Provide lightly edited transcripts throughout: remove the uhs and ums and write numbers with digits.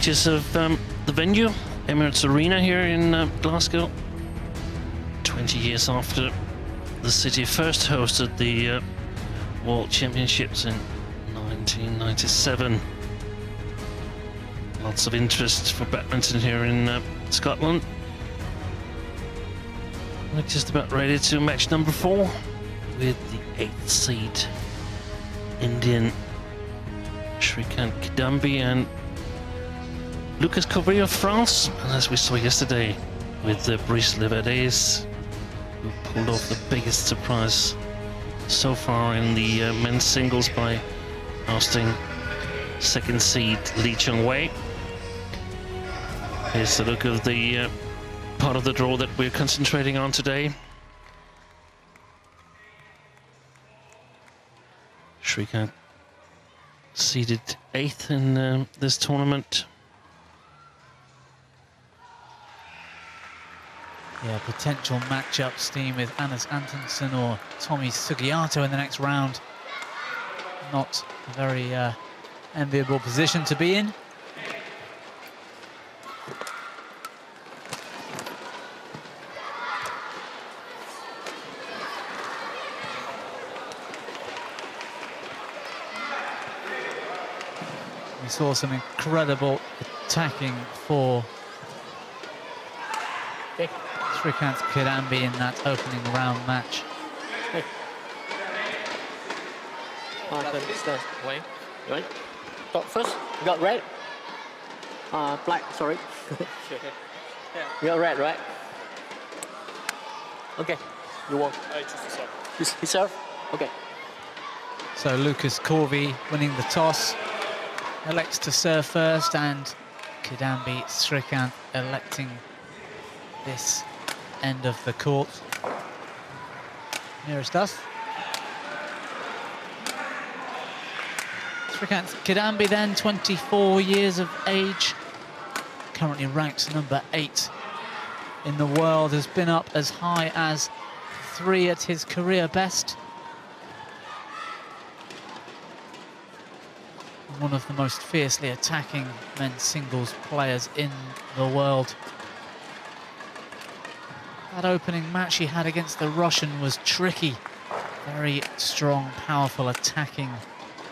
pictures of the venue, Emirates Arena here in Glasgow. 20 years after the city first hosted the World Championships in 1997. Lots of interest for badminton here in Scotland. We're just about ready to match number 4 with the 8th seed Indian Srikanth Kidambi and Lucas Corvee of France, and as we saw yesterday with Brice Leverdes, who pulled off the biggest surprise so far in the men's singles by ousting 2nd seed Lee Chung-wei. Here's a look of the part of the draw that we're concentrating on today. Srikanth seeded 8th in this tournament. Yeah, potential matchups, Dean, with Anders Antonsen or Tommy Sugiyato in the next round. Not a very enviable position to be in. We saw some incredible attacking for Srikanth Kidambi in that opening round match. Wait. Right. Got first. You got red. Black. Sorry. You got red, right? Okay. You won. He serve. Okay. So Lucas Corvee winning the toss, elects to serve first, and Kidambi Srikanth electing this end of the court. Nearest us. Srikanth Kidambi then, 24 years of age, currently ranked number 8 in the world, has been up as high as 3 at his career best. One of the most fiercely attacking men's singles players in the world. That opening match he had against the Russian was tricky. Very strong, powerful, attacking,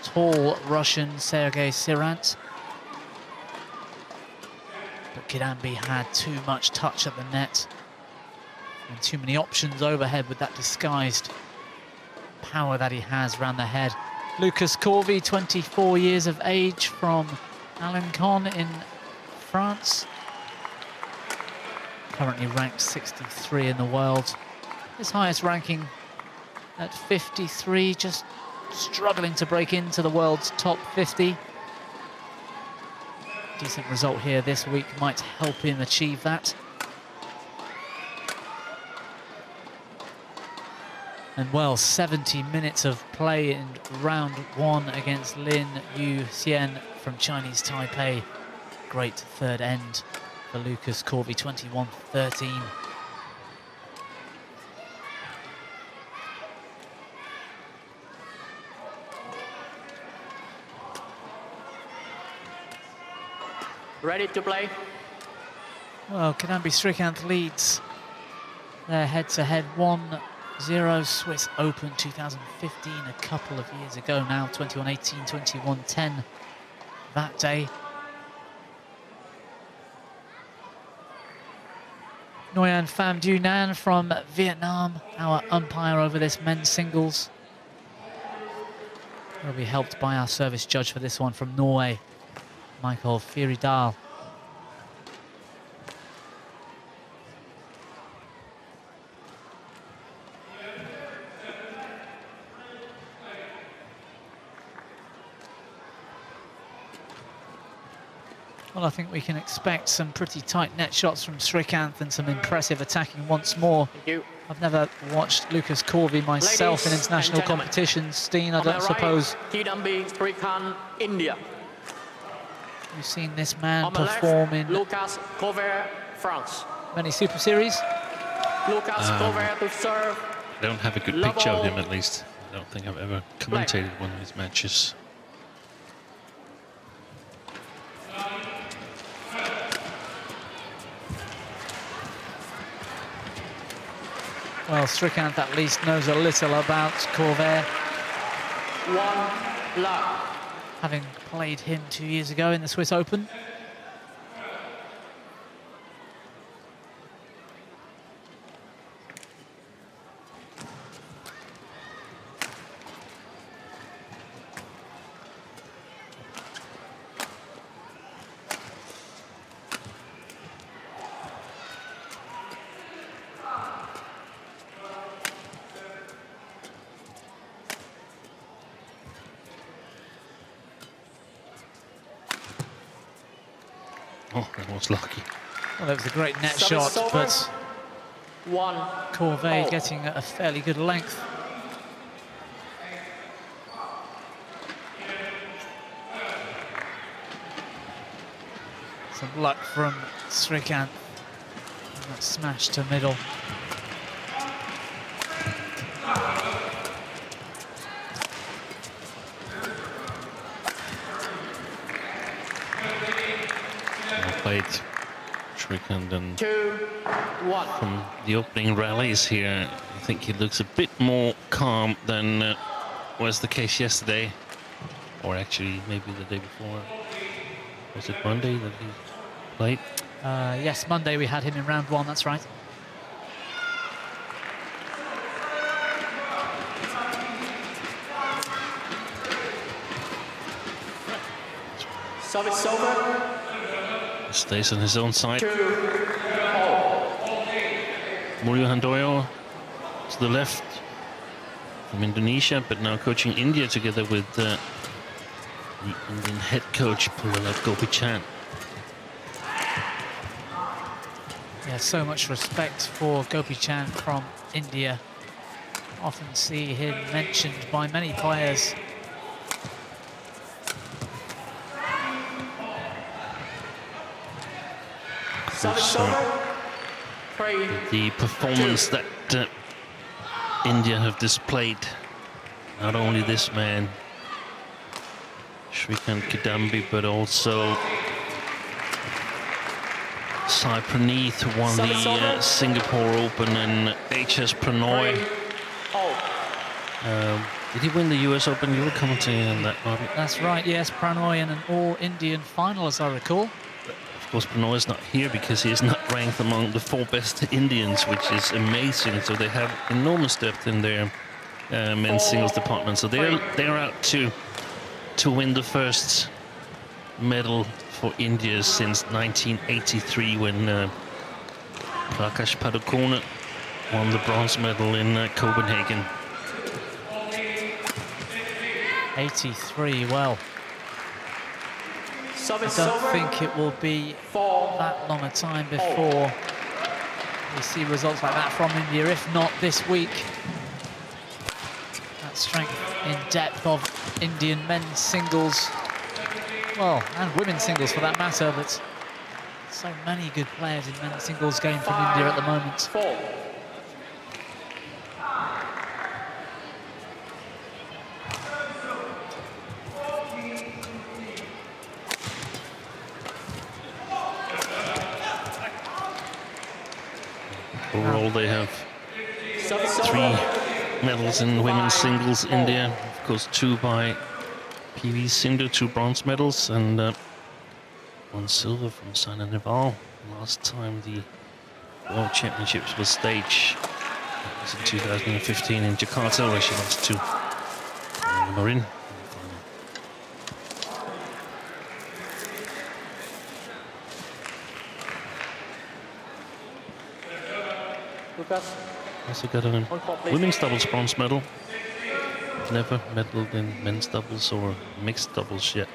tall Russian Sergei Sirant. But Kidambi had too much touch at the net and too many options overhead with that disguised power that he has around the head. Lucas Corvee, 24 years of age, from Alencon in France. Currently ranked 63 in the world. His highest ranking at 53, just struggling to break into the world's top 50. Decent result here this week might help him achieve that. And well, 70 minutes of play in round 1 against Lin Yu Xian from Chinese Taipei. Great third end for Lucas Corvee, 21-13. Ready to play? Well, Kidambi Srikanth leads their head-to-head 1-0 Swiss Open 2015, a couple of years ago now, 21-18, 21-10 that day. Nguyen Pham Du Nan from Vietnam, our umpire over this men's singles. We'll be helped by our service judge for this one from Norway, Michael Fyridal. Well, I think we can expect some pretty tight net shots from Srikanth and some impressive attacking once more. Thank you. I've never watched Lucas Corvee myself in international competitions. Steen, I don't suppose Kidambi Srikanth, India. you've seen this man On the perform left, in Lucas Corvee, France. many Super Series. Lucas Corvee to serve. I don't have a good picture of him, at least. I don't think I've ever commentated one of his matches. Well, Srikanth at least knows a little about Corvee, 1 love. having played him 2 years ago in the Swiss Open. Oh, that was lucky. Well, that was a great net Service shot, over. but 1 Corvee all. getting a fairly good length. Some luck from Srikanth. That smash to middle. Well played, Srikanth, and 2-1. from the opening rallies here, I think he looks a bit more calm than was the case yesterday, or actually maybe the day before. Was it Monday that he played? Yes, Monday we had him in round 1, that's right. Service over. Stays on his own side. 2 all. Murio Handoyo to the left from Indonesia, but now coaching India together with the Indian head coach, Pulala Gopichan. Yeah, so much respect for Gopichan from India. Often see him mentioned by many players. Service over. 3. The performance that India have displayed, not only this man, Srikanth Kidambi, but also Sai Praneeth, who won the Singapore Open, and HS Pranoy. 3 all. Did he win the US Open? You were commenting on that, Martin. That's right, yes, Pranoy in an all-Indian final, as I recall. Of course, Pranoy is not here because he is not ranked among the 4 best Indians, which is amazing. So they have enormous depth in their men's singles department. So they're out to win the first medal for India since 1983, when Prakash Padukone won the bronze medal in Copenhagen. 83, well, I Service don't over. think it will be 4 that long a time before we see results like that from India, if not this week. That strength in depth of Indian men's singles, well, and women's singles for that matter, but so many good players in men's singles game from India at the moment. 4. Overall, they have Service 3 over. medals in women's singles. India, of course, 2 by PV Sindhu, 2 bronze medals, and 1 silver from Saina Nehwal. Last time the World Championships was staged was in 2015 in Jakarta, where she lost to Marin. Lucas. Also got a women's doubles bronze medal. Never medaled in men's doubles or mixed doubles yet.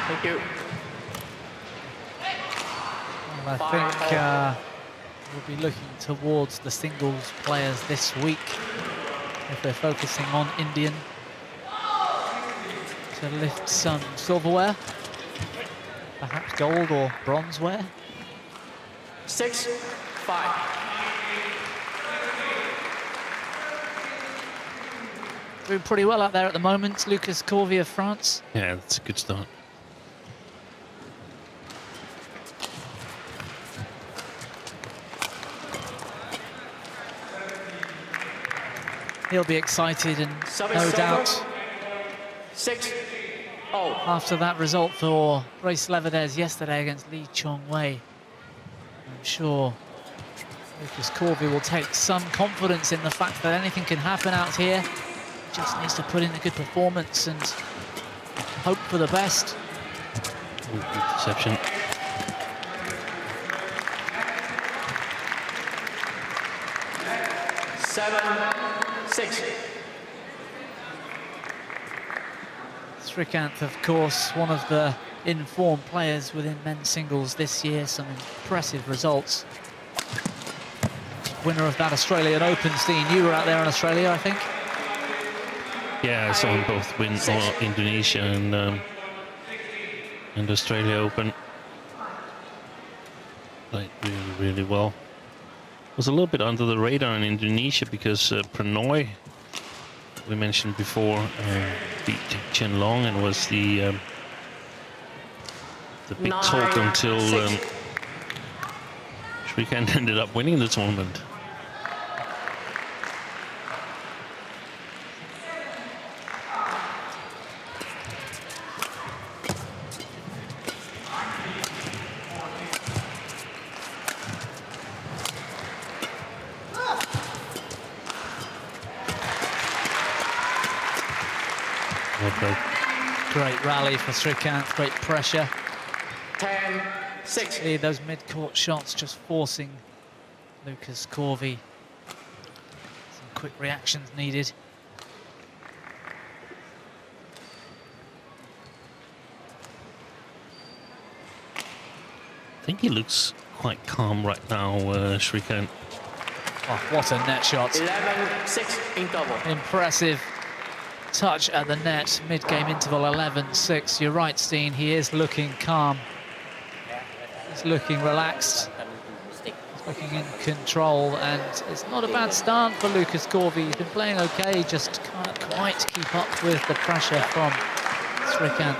Thank you. Well, I think we'll be looking towards the singles players this week, if they're focusing on Indian, to lift some silverware, perhaps gold or bronzeware. 6-5. doing pretty well out there at the moment. Lucas Corvee of France. Yeah, that's a good start. He'll be excited and Service no over. doubt 6-0. after that result for Grace Levedez yesterday against Lee Chong-wei. I'm sure Lucas Corvee will take some confidence in the fact that anything can happen out here. He just needs to put in a good performance and hope for the best. Ooh, good deception. Srikanth, of course, one of the informed players within men's singles this year. Some impressive results. Winner of that Australian Open, Steen. You were out there in Australia, I think. Yeah, I saw him both win Indonesia and Australia Open. Played really, really well. Was a little bit under the radar in Indonesia because Pranoy, we mentioned before, beat Chen Long and was the big talk until Srikanth ended up winning the tournament. Great rally for Srikanth, great pressure. 10-6. See those mid-court shots just forcing Lucas Corvee. Some quick reactions needed. I think he looks quite calm right now, Srikanth. Oh, what a net shot. 11-6 in double. Impressive touch at the net, mid-game interval 11-6. You're right, Steen, he is looking calm. He's looking relaxed. He's looking in control, and it's not a bad start for Lucas Corvee. He's been playing okay, just can't quite keep up with the pressure from Srikanth.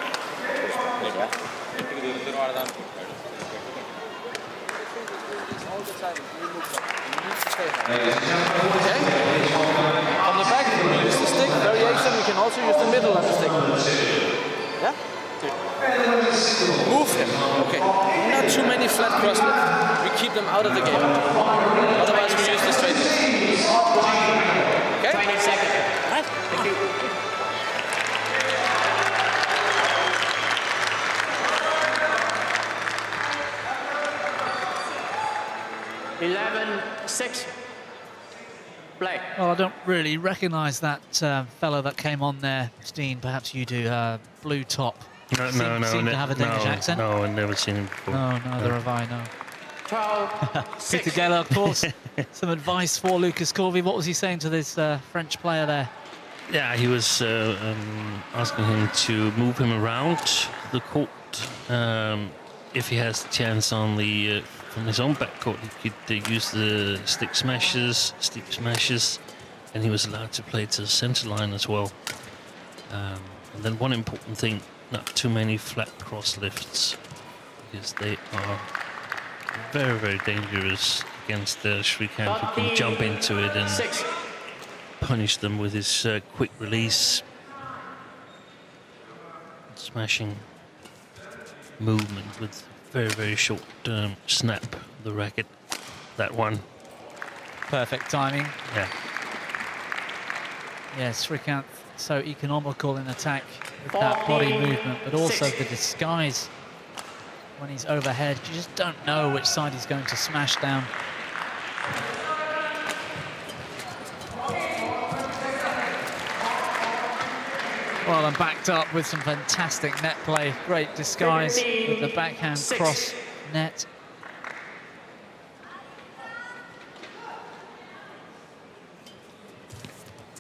Okay. From the back, we use the stick variation. We can also use the middle of the stick. Yeah? Move him. Okay. Not too many flat cross lifts. We keep them out of the game. Otherwise, we use the straight lift. Okay? 20 seconds. Right. Thank you. Six. Play. Well, I don't really recognise that fellow that came on there, Steen. Perhaps you do. Blue top. No, seem to have a Danish accent. No, I've never seen him before. No, neither have I, no. 12-6. Peter Geller, of course. Some advice for Lucas Corvee. What was he saying to this French player there? Yeah, he was asking him to move him around the court. If he has the chance on the from his own backcourt, he could use the steep smashes, and he was allowed to play to the center line as well. And then one important thing, not too many flat cross lifts, because they are very, very dangerous against Srikanth, who can jump into it and punish them with his quick release, smashing movement with very, very short snap of the racket. That one. Perfect timing. Yeah. Yeah, Srikanth so economical in attack with that body movement, but also the disguise when he's overhead. You just don't know which side he's going to smash down. Well, and backed up with some fantastic net play. Great disguise with the backhand cross net.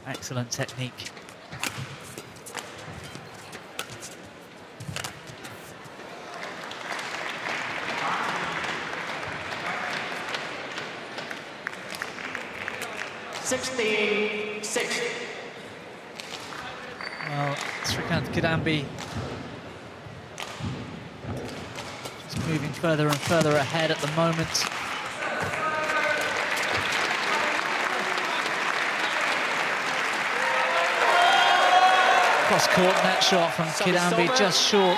Excellent technique. Well, Srikanth Kidambi just moving further and further ahead at the moment. Cross-court net shot from Kidambi, just short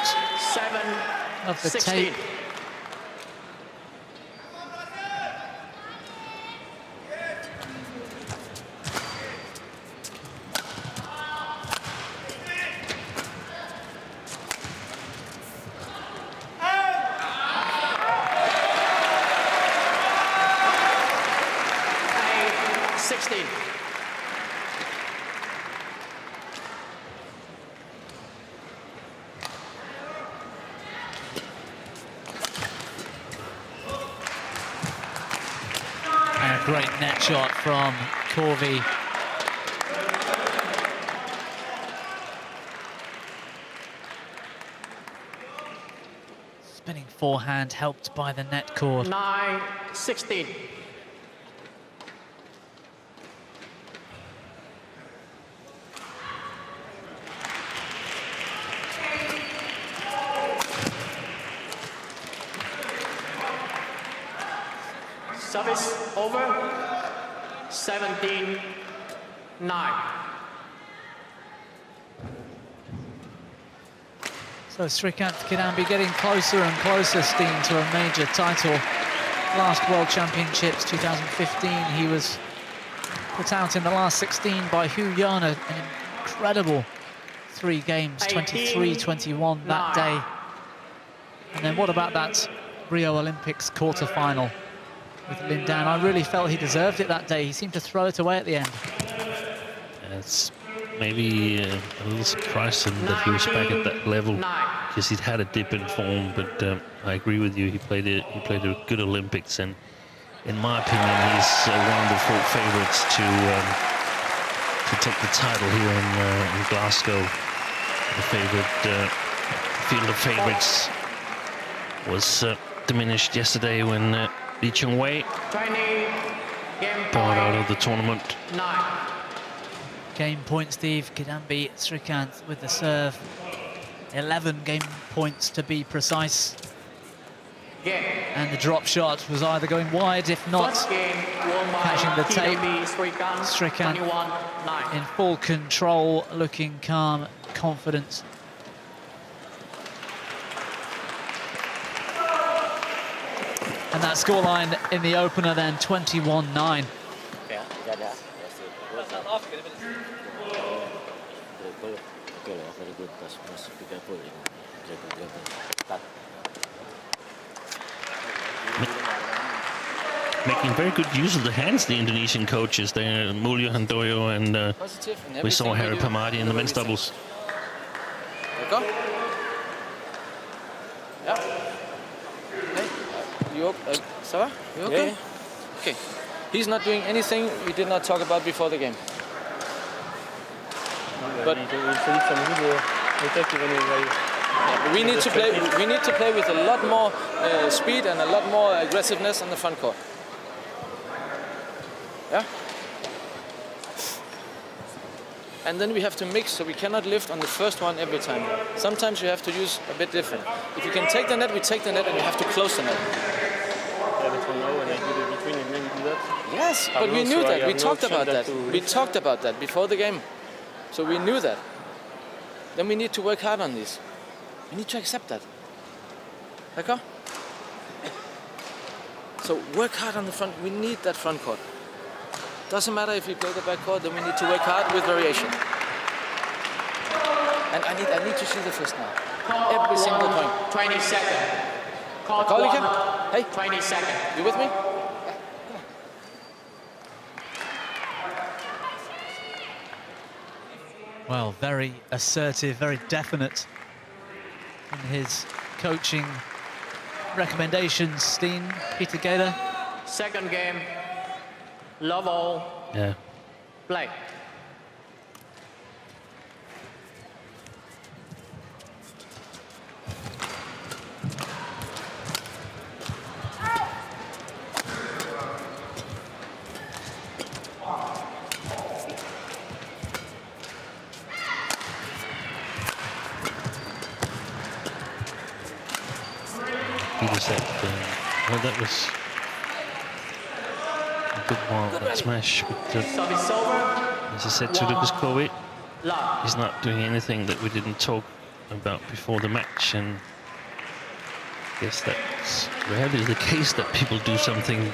of the tape. Great net shot from Corvee. Spinning forehand helped by the net cord. 9-16. Service over, 17-9. So Srikanth Kidambi getting closer and closer, Steen, to a major title. Last World Championships, 2015, he was put out in the last 16 by Hu Yan, an incredible 3 games, 23-21 that day. And then what about that Rio Olympics quarter-final with Lindan? I really felt he deserved it that day. He seemed to throw it away at the end. It's maybe a little surprised him that he was back at that level, because he'd had a dip in form. But I agree with you. He played a good Olympics, and in my opinion, he's one of the 4 favorites to take the title here in Glasgow. The field of favorites was diminished yesterday when Lee Chung-wei bowed out of the tournament. Game point, Steve. Kidambi Srikanth with the serve. 11 game points to be precise. And the drop shot was either going wide, if not catching the tape. Srikanth in full control, looking calm, confident. And that scoreline in the opener then, 21-9. Making very good use of the hands, the Indonesian coaches there, Mulyo Handoyo, and we saw Harry Pamadi in the men's doubles. Go. Yeah. Hey, you Sarah? You okay? Yeah. Okay. He's not doing anything we did not talk about before the game. But we need to play. We need to play with a lot more speed and a lot more aggressiveness on the front court. Yeah. And then we have to mix, so we cannot lift on the first one every time. Sometimes you have to use a bit different. If you can take the net, we take the net, and you have to close the net. Yes, but we knew that. We talked about that. We talked about that before the game. So we knew that. Then we need to work hard on this. We need to accept that. Okay? So work hard on the front. We need that front court. Doesn't matter if we play the back court, then we need to work hard with variation. And I need to see the first now. Every single point. 20 seconds. Call again? Hey, 20 seconds. You with me? Well, very assertive, very definite in his coaching recommendations, Steen, Peter Gaylor. Second game, love all. Yeah. Play. set. Well, that was a good one, that smash. But, as I said to Lucas Corvee, he's not doing anything that we didn't talk about before the match, and I guess that's rarely the case that people do something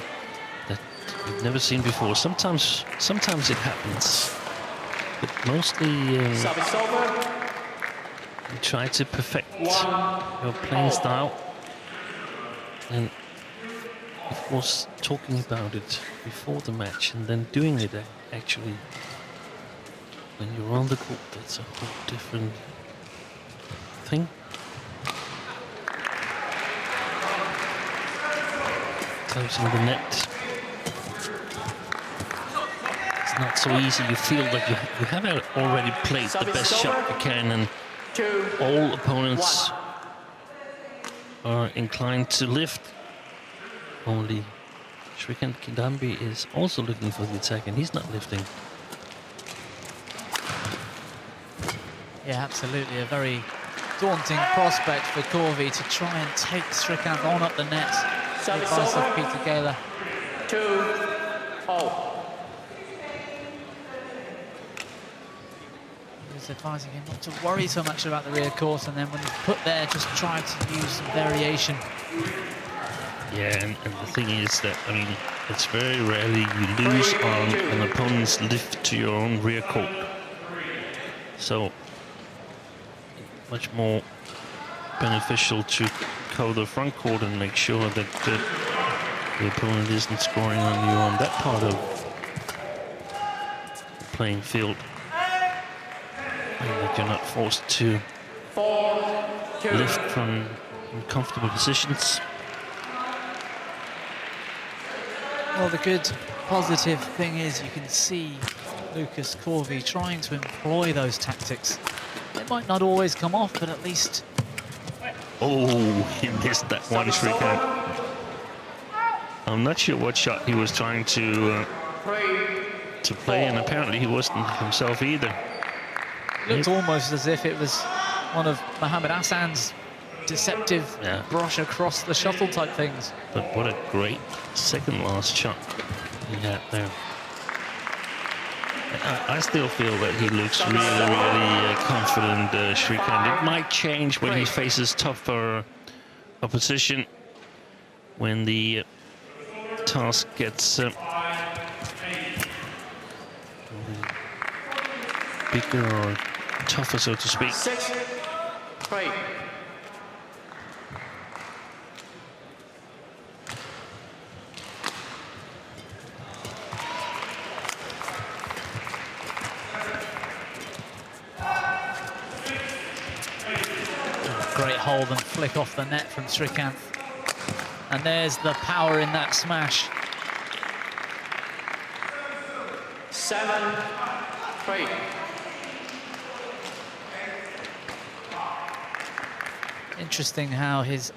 that we've never seen before. Sometimes it happens, but mostly you try to perfect your playing style, and of course talking about it before the match and then doing it actually when you're on the court, that's a whole different thing. Closing the net, it's not so easy. You feel that you have already played the best shot you can, and all opponents are inclined to lift. Only Srikanth Kidambi is also looking for the attack, and he's not lifting. Yeah, absolutely. A very daunting prospect for Corvee to try and take Srikanth on up the net. The advice of Peter Gaylor. 2-0. He was advising him not to worry so much about the rear court, and then when he's put there, just try to use some variation. Yeah, and the thing is that, I mean, it's very rarely you lose on an opponent's lift to your own rear court. So, much more beneficial to cover the front court and make sure that the opponent isn't scoring on you on that part of the playing field, and that you're not forced to lift from comfortable positions. Well, the good positive thing is you can see Lucas Corvee trying to employ those tactics. They might not always come off, but at least... Oh, he missed that one, Srikanth. I'm not sure what shot he was trying to play, and apparently he wasn't himself either. It looked almost as if it was one of Mohammed Hassan's deceptive brush across the shuttle type things. But what a great second last shot he had there. I still feel that he looks really confident, Srikanth. It might change when he faces tougher opposition, when the task gets bigger or tougher, so to speak. 6-3. Great hold and flick off the net from Srikanth. And there's the power in that smash. 7-3. Interesting how his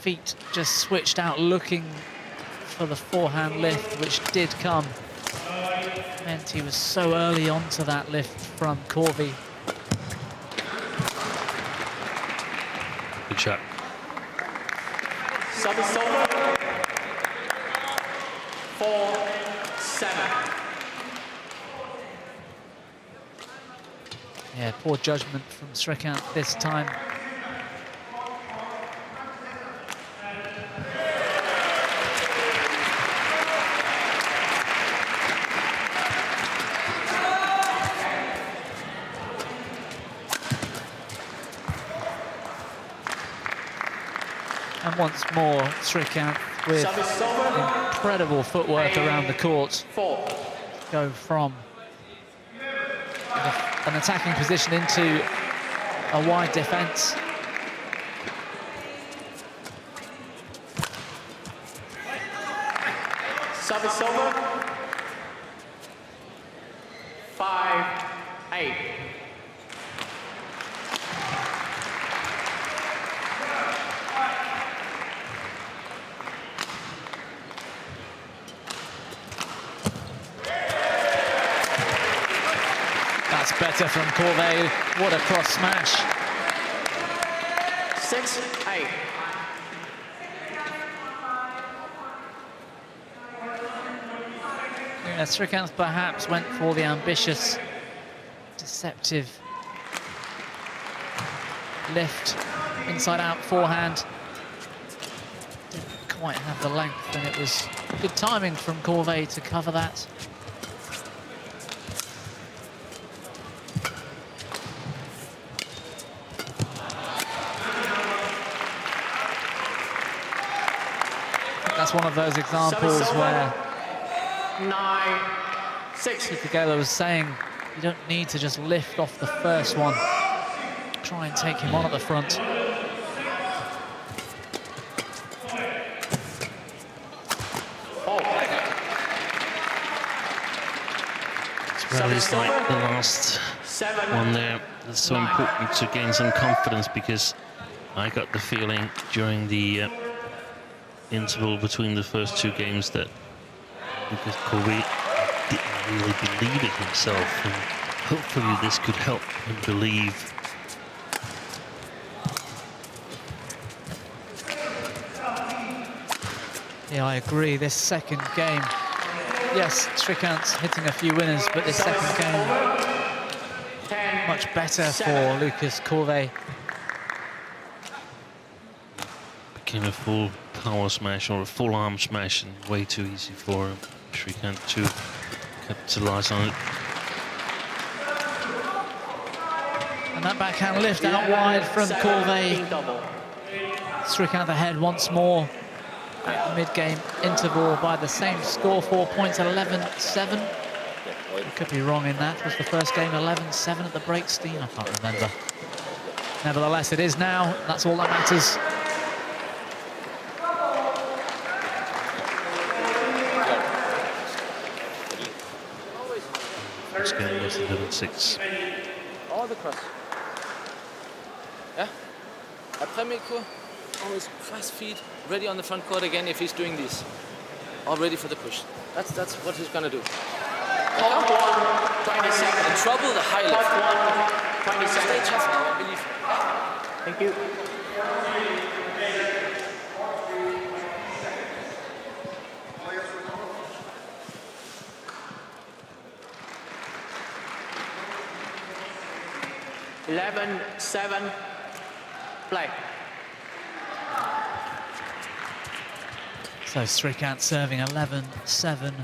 feet just switched out looking for the forehand lift, which did come. Meant he was so early onto that lift from Corvee. Good shot. Service over. 4-7. Yeah, poor judgment from Srikanth this time. And once more, Srikanth with incredible footwork around the court. Go from an attacking position into a wide defence. Service over. 5-8. That's better from Corvee. What a cross smash. 6-8. Yeah, Srikanth perhaps went for the ambitious, deceptive lift, inside-out forehand. Didn't quite have the length, and it was good timing from Corvee to cover that. That's one of those examples where 9-6. Kidambi was saying you don't need to just lift off the first one. Try and take him on at the front. It's like the last one there. It's so important to gain some confidence, because I got the feeling during the interval between the first two games that Lucas Corvee didn't really believe it himself, and hopefully this could help him believe. Yeah, I agree. This second game, yes, Srikanth's hitting a few winners, but this second game, much better for Lucas Corvee. Became a full power smash or a full arm smash, and way too easy for Srikanth to capitalize on it. And that backhand lift out wide from Corvee. Srikanth ahead once more at the mid-game interval by the same score, 4 points, 11-7. I could be wrong in that. Was the first game 11-7 at the break, Steen? I can't remember. Nevertheless, it is now. That's all that matters. First game was 11-6. All the cross. Yeah. Après mes cours, always fast feet, ready on the front court again if he's doing this. All ready for the push. That's what he's gonna do. In trouble, the high lift. Stay tough now, I believe. Thank you. (11-7) play. So Srikanth serving 11-7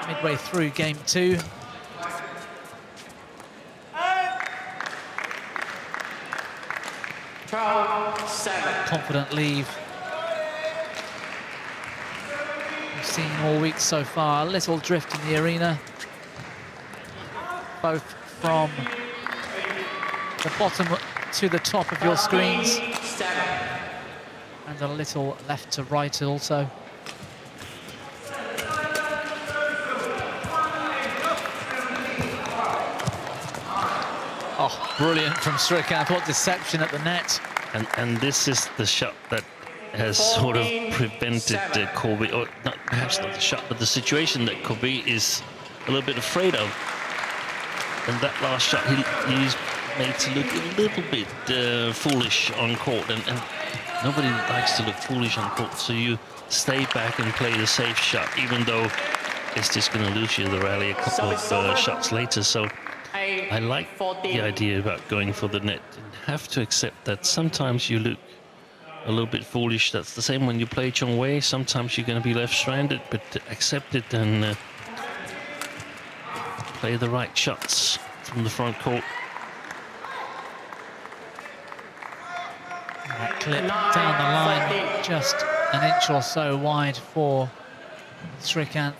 midway through game two. Confident leave. We've seen all week so far a little drift in the arena, both from the bottom to the top of your screens, and a little left to right also. Oh, brilliant from Srikanth. What deception at the net. And this is the shot that has sort of prevented Corvee, or not, perhaps not the shot, but the situation that Corvee is a little bit afraid of. And that last shot he's made to look a little bit foolish on court, and nobody likes to look foolish on court, so you stay back and play the safe shot, even though it's just going to lose you the rally a couple of shots later. So I like the idea about going for the net, and have to accept that sometimes you look a little bit foolish. That's the same when you play Chong Wei. Sometimes you're going to be left stranded, but accept it and play the right shots from the front court. That clip down the line, just an inch or so wide for Srikanth.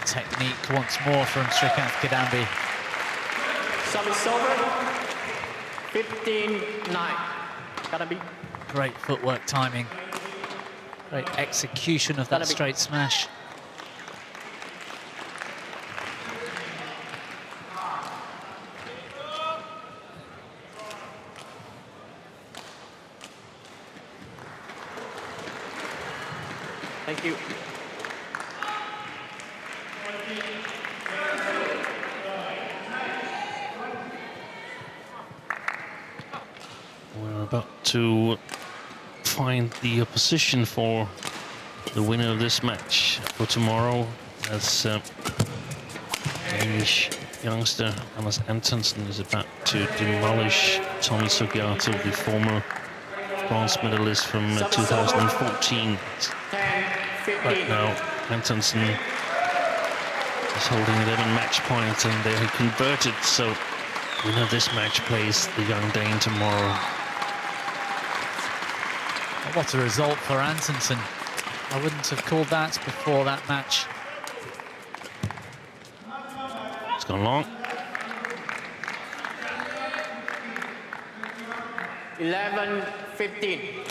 Technique once more from Srikanth Kidambi. Service over. 15-9. Kidambi. Great footwork timing. Great execution of that straight smash. Thank you. about to find the opposition for the winner of this match for tomorrow, as Danish youngster Anders Antonsen is about to demolish Tommy Sugiarto, the former bronze medalist from 2014. Right now, Antonsen is holding 11 match points, and there he converted, so winner of this match plays the young Dane tomorrow. What a result for Antonsen. I wouldn't have called that before that match. It's gone long. 11-15.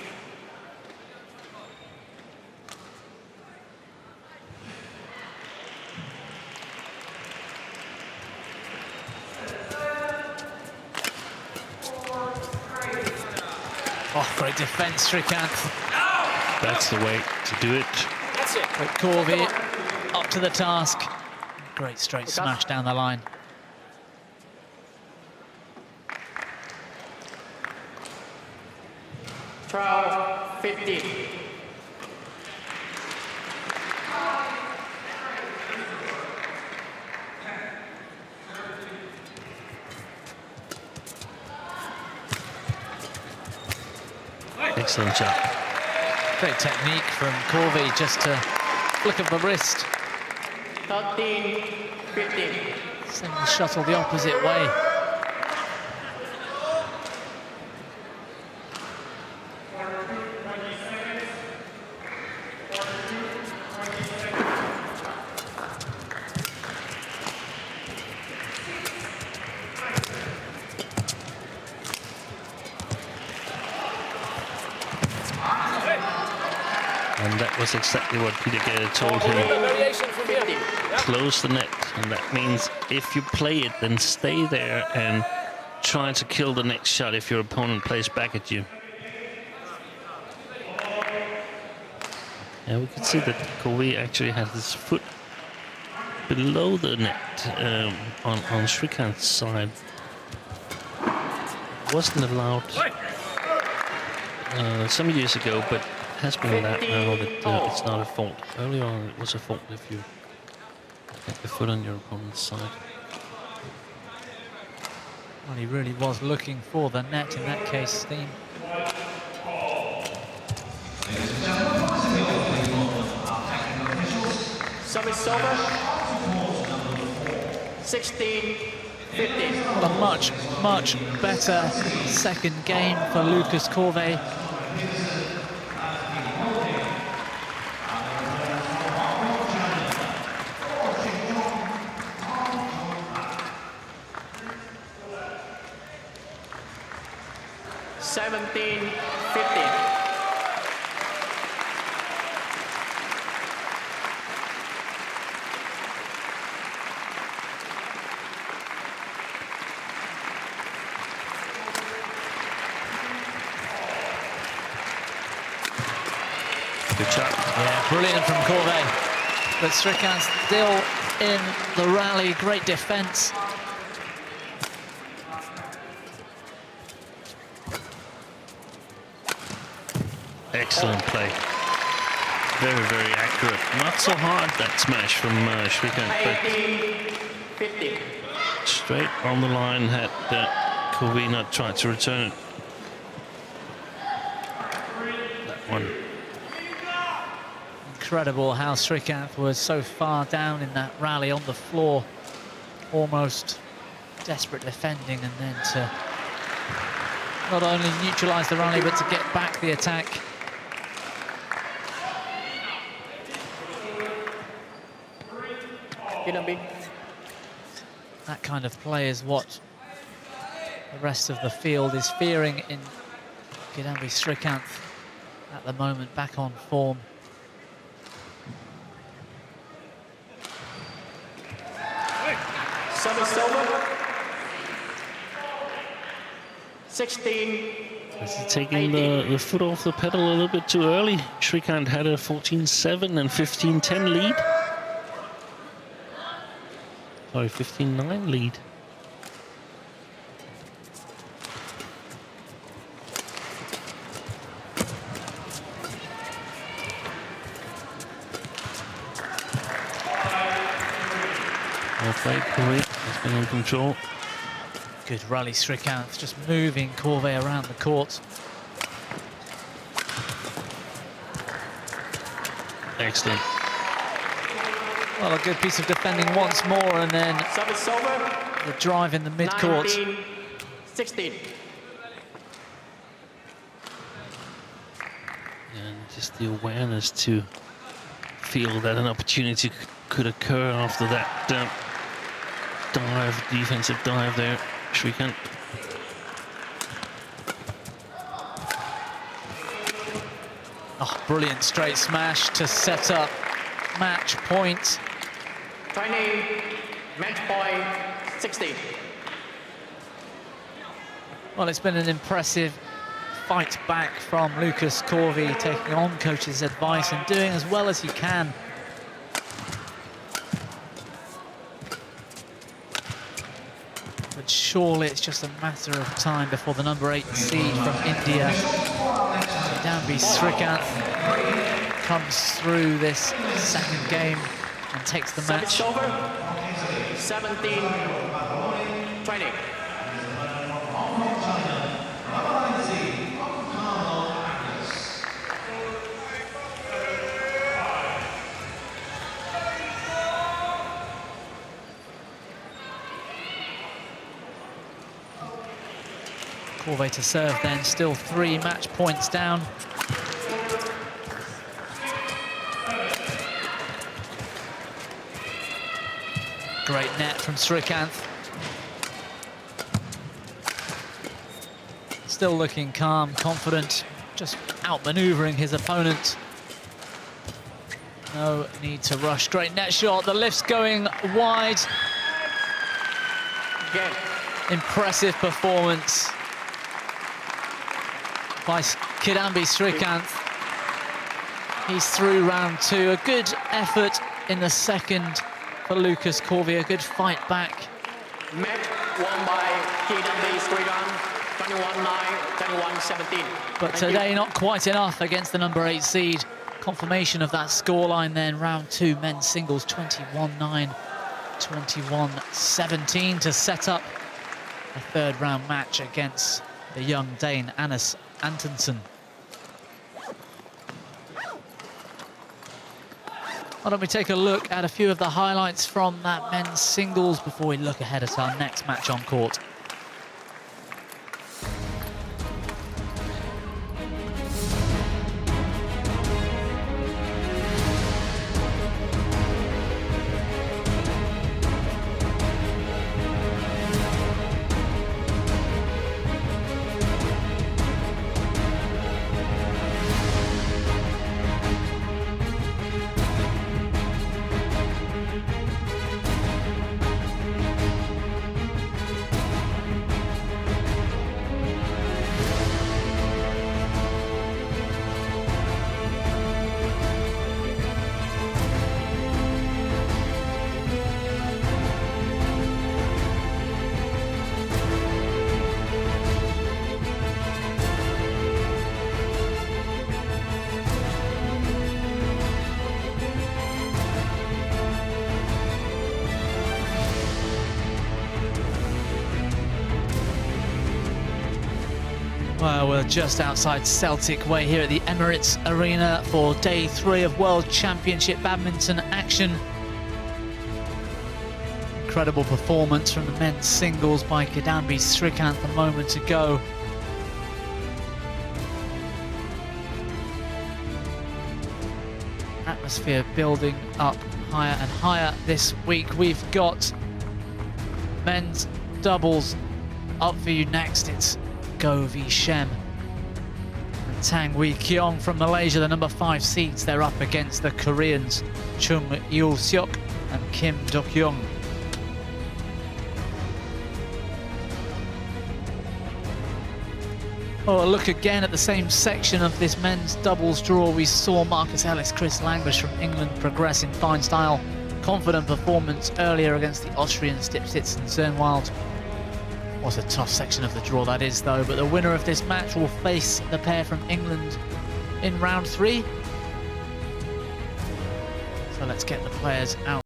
Oh, great defense, Srikanth. That's the way to do it. That's it. But Corvee up to the task. Great straight smash down the line. Trial 15. Excellent job. Great technique from Corvee, just to flick of the wrist. 13-15. Send the shuttle the opposite way. And that was exactly what Peter Gade told him. Close the net, and that means if you play it, then stay there and try to kill the next shot if your opponent plays back at you. And we can see that Corvee actually has his foot below the net on Srikanth's side. Wasn't allowed some years ago, but has been that now that it's not a fault. Earlier on, it was a fault if you get the foot on your opponent's side. Well, he really was looking for the net in that case, Steen. Service over. 16-15. What a much, much better second game for Lucas Corvee. Good shot. Yeah, brilliant from Corvee. But Srikanth still in the rally. Great defense. Excellent play. Very, very accurate. Not so hard, that smash from Srikanth, but straight on the line had Corvee not tried to return it. That one. Incredible how Srikanth was so far down in that rally on the floor. Almost desperate defending, and then to not only neutralise the rally, but to get back the attack. Kidambi. That kind of play is what the rest of the field is fearing in Kidambi Srikanth at the moment, back on form. Service over. 16. Is he taking the foot off the pedal a little bit too early? Srikanth had a 14-7 and 15-10 lead. Sorry, 15-9 lead. Well played, Corvee. He's been in control. Good rally, Srikanth, just moving Corvee around the court. Excellent. Well, a good piece of defending once more, and then Service over. the drive in the mid-court. 19-16. And just the awareness to feel that an opportunity could occur after that dive, defensive dive there, Srikanth. Oh, brilliant straight smash to set up match point. 20, match point 60. Well, it's been an impressive fight back from Lucas Corvee, taking on coach's advice and doing as well as he can. But surely it's just a matter of time before the number 8 seed from India, Kidambi Srikanth, comes through this second game and takes the match. Service over. 17-20. Corvee to serve then, still 3 match points down. Great net from Srikanth. Still looking calm, confident, just outmaneuvering his opponent. No need to rush. Great net shot, the lift's going wide. Again. Impressive performance by Kidambi Srikanth. He's through round 2. A good effort in the second for Lucas Corvee. A good fight back. Match won by Kidambi Srikanth, 21-9, 21-17. But today not quite enough against the number 8 seed. Confirmation of that scoreline then. Round 2 men's singles 21-9, 21-17 to set up a third round match against the young Dane Anders Antonsen. Why don't we take a look at a few of the highlights from that men's singles before we look ahead at our next match on court. Well, we're just outside Celtic Way here at the Emirates Arena for day 3 of World Championship badminton action. Incredible performance from the men's singles by Kidambi Srikanth a moment ago. Atmosphere building up higher and higher this week. We've got men's doubles up for you next. It's Go v Shem and Tang Wee Kyong from Malaysia, the number 5 seeds. They're up against the Koreans Chung Yul Seok and Kim Duk Young. Oh, a look again at the same section of this men's doubles draw. We saw Marcus Ellis, Chris Langlish from England progress in fine style. Confident performance earlier against the Austrians Stipsitz and Zernwald. What a tough section of the draw that is, though. But the winner of this match will face the pair from England in round 3. So let's get the players out.